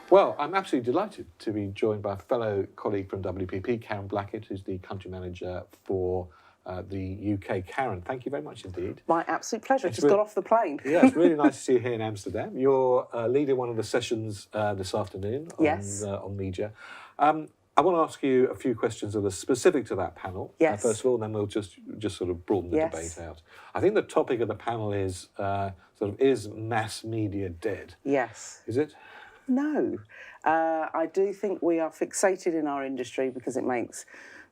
Well, I'm absolutely delighted to be joined by a fellow colleague from WPP, Karen Blackett, who's the country manager for the UK. Karen, thank you very much indeed. My absolute pleasure. Just got off the plane. Yeah, it's really nice to see you here in Amsterdam. You're leading one of the sessions this afternoon on, Yes. On media. I want to ask you a few questions that are specific to that panel. Yes. First of all, and then we'll just sort of broaden the debate out. I think the topic of the panel is is mass media dead? Yes. Is it? No. I do think we are fixated in our industry because it makes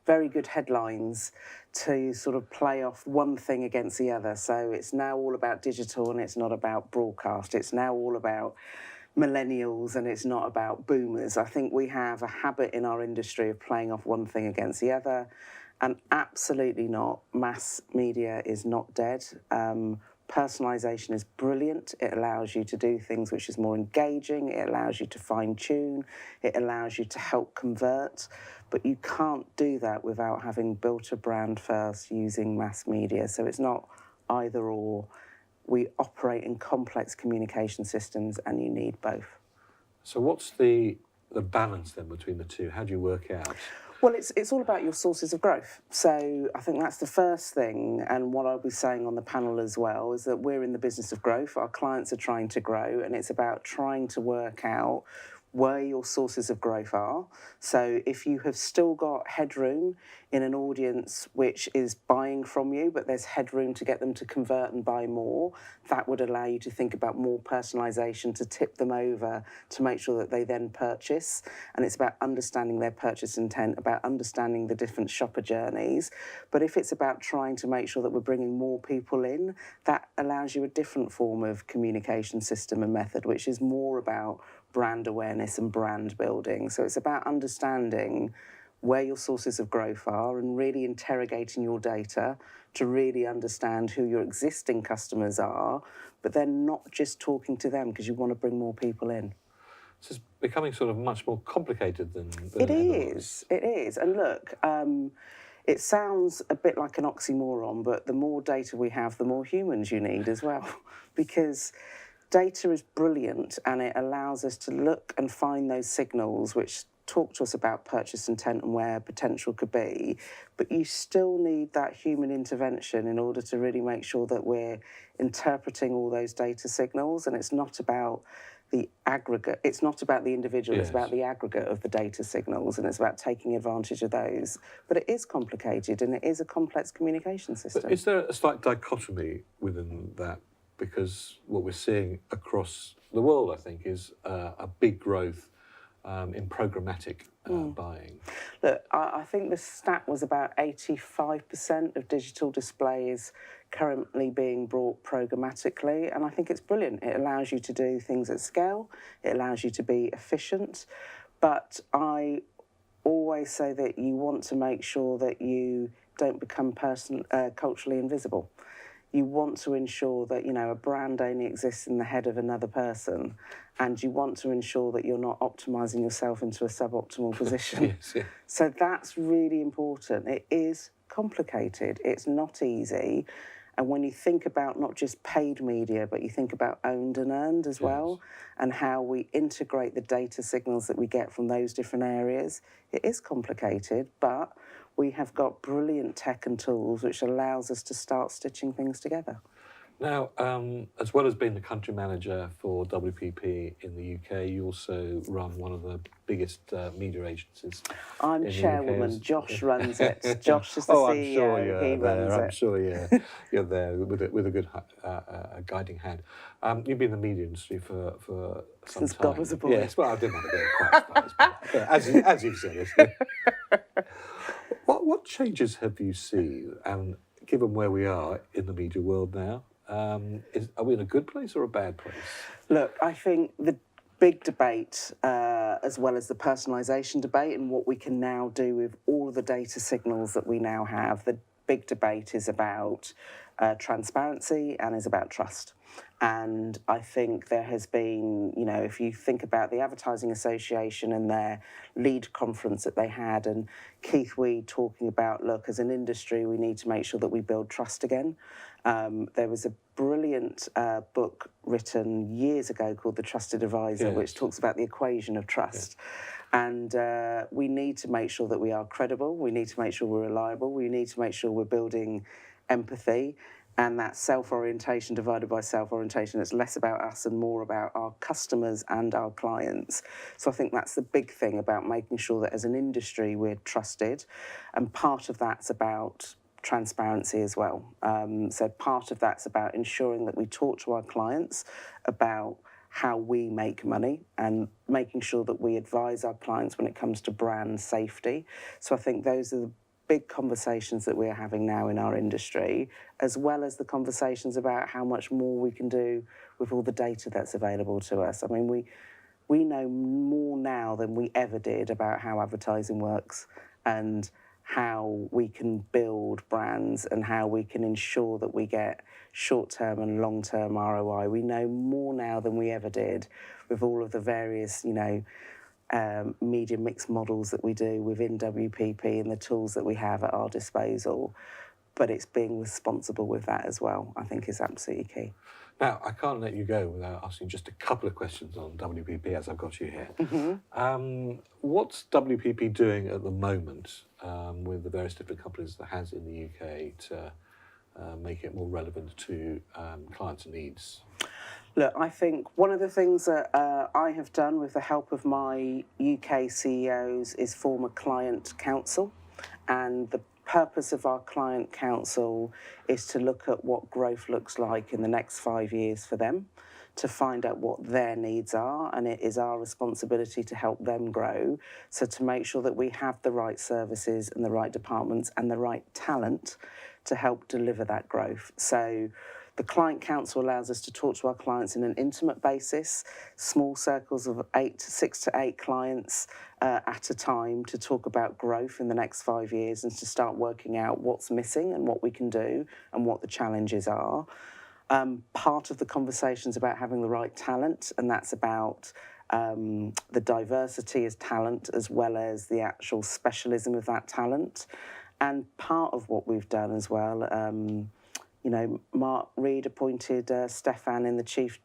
very good headlines to sort of play off one thing against the other. So it's now all about digital and it's not about broadcast. It's now all about millennials and it's not about boomers. I think we have a habit in our industry of playing off one thing against the other, and absolutely not. Mass media is not dead. Personalisation is brilliant. It allows you to do things which is more engaging. It allows you to fine-tune. It allows you to help convert. But you can't do that without having built a brand first using mass media. So it's not either or. We operate in complex communication systems and you need both. So what's the balance then between the two? How do you work out? Well, it's all about your sources of growth. So I think that's the first thing, and what I'll be saying on the panel as well is that we're in the business of growth. Our clients are trying to grow, and it's about trying to work out where your sources of growth are. So if you have still got headroom in an audience which is buying from you, but there's headroom to get them to convert and buy more, that would allow you to think about more personalisation to tip them over to make sure that they then purchase. And it's about understanding their purchase intent, about understanding the different shopper journeys. But if it's about trying to make sure that we're bringing more people in, that allows you a different form of communication system and method, which is more about brand awareness and brand building. So it's about understanding where your sources of growth are and really interrogating your data to really understand who your existing customers are, but then not just talking to them because you want to bring more people in. So it's becoming sort of much more complicated than it is. It is. And look, it sounds a bit like an oxymoron, but the more data we have, the more humans you need as well, because data is brilliant and it allows us to look and find those signals which talk to us about purchase intent and where potential could be, but you still need that human intervention in order to really make sure that we're interpreting all those data signals. And it's not about the aggregate, it's not about the individual, yes. It's about the aggregate of the data signals, and it's about taking advantage of those. But it is complicated and it is a complex communication system. But is there a slight dichotomy within that? Because what we're seeing across the world, I think, is a big growth in programmatic buying. Look, I think the stat was about 85% of digital displays currently being brought programmatically, and I think it's brilliant. It allows you to do things at scale, it allows you to be efficient, but I always say that you want to make sure that you don't become culturally invisible. You want to ensure that, you know, a brand only exists in the head of another person, and you want to ensure that you're not optimising yourself into a suboptimal position. Yes, yeah. So that's really important. It is complicated. It's not easy. And when you think about not just paid media, but you think about owned and earned as well, and how we integrate the data signals that we get from those different areas, it is complicated, but we have got brilliant tech and tools which allows us to start stitching things together. Now, as well as being the country manager for WPP in the UK, you also run one of the biggest media agencies. I'm chairwoman. Josh runs it. Josh is the CEO. I'm sure you're he there. runs I'm it. sure you're there with a good guiding hand. You've been in the media industry for some Since time. God was a boy. Yes, well, I didn't want to go quite as far as as you've said it. What changes have you seen, and given where we are in the media world now, are we in a good place or a bad place? Look, I think the big debate, as well as the personalisation debate and what we can now do with all of the data signals that we now have, the big debate is about transparency and is about trust. And I think there has been, you know, if you think about the Advertising Association and their lead conference that they had, and Keith Weed talking about, look, as an industry, we need to make sure that we build trust again. There was a brilliant book written years ago called The Trusted Advisor, which talks about the equation of trust. And we need to make sure that we are credible. We need to make sure we're reliable. We need to make sure we're building empathy. And that self-orientation divided by self-orientation, it's less about us and more about our customers and our clients. So I think that's the big thing about making sure that as an industry we're trusted. And part of that's about transparency as well. So part of that's about ensuring that we talk to our clients about how we make money and making sure that we advise our clients when it comes to brand safety. So I think those are the big conversations that we're having now in our industry, as well as the conversations about how much more we can do with all the data that's available to us. I mean, we know more now than we ever did about how advertising works and how we can build brands and how we can ensure that we get short-term and long-term ROI. We know more now than we ever did with all of the various, media mix models that we do within WPP and the tools that we have at our disposal. But it's being responsible with that as well, I think, is absolutely key. Now, I can't let you go without asking just a couple of questions on WPP as I've got you here. What's WPP doing at the moment with the various different companies that it has in the UK to make it more relevant to clients' needs? Look, I think one of the things that I have done with the help of my UK CEOs is form a client council. And the purpose of our client council is to look at what growth looks like in the next 5 years for them, to find out what their needs are, and it is our responsibility to help them grow. So to make sure that we have the right services and the right departments and the right talent to help deliver that growth. So the client council allows us to talk to our clients in an intimate basis, small circles of 6 to 8 clients at a time, to talk about growth in the next 5 years and to start working out what's missing and what we can do and what the challenges are. Part of the conversation's about having the right talent, and that's about the diversity as talent as well as the actual specialism of that talent. And part of what we've done as well, Mark Reed appointed Stefan in the Chief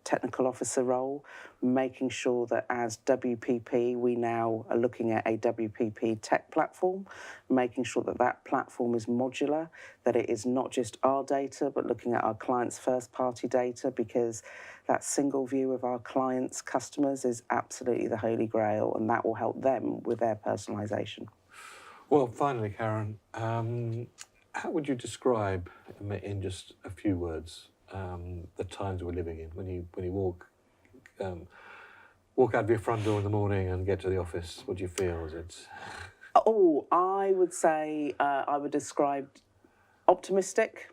Technical Officer role, making sure that as WPP, we now are looking at a WPP tech platform, making sure that that platform is modular, that it is not just our data, but looking at our clients' first-party data, because that single view of our clients' customers is absolutely the holy grail, and that will help them with their personalisation. Well, finally, Karen, how would you describe, in just a few words, the times we're living in? When you walk out of your front door in the morning and get to the office, what do you feel? Is it? Oh, I would say I would describe optimistic,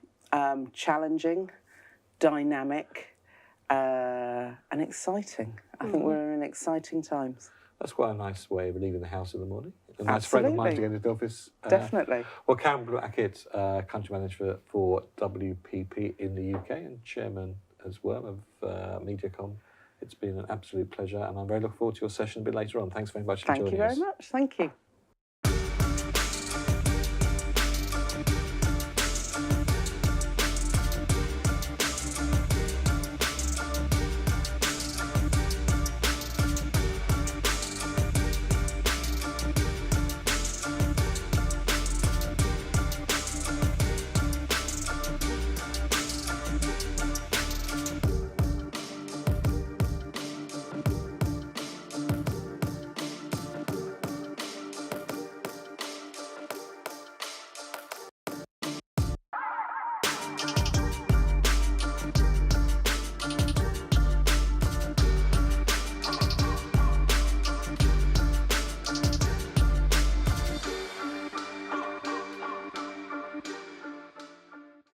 challenging, dynamic, and exciting. I think we're in exciting times. That's quite a nice way of leaving the house in the morning. A nice friend of mine to get into the office. Definitely. Well, Karen Blackett, Country Manager for WPP in the UK and Chairman as well of MediaCom. It's been an absolute pleasure, and I'm very looking forward to your session a bit later on. Thanks very much for joining us. Thank you very much. Thank you.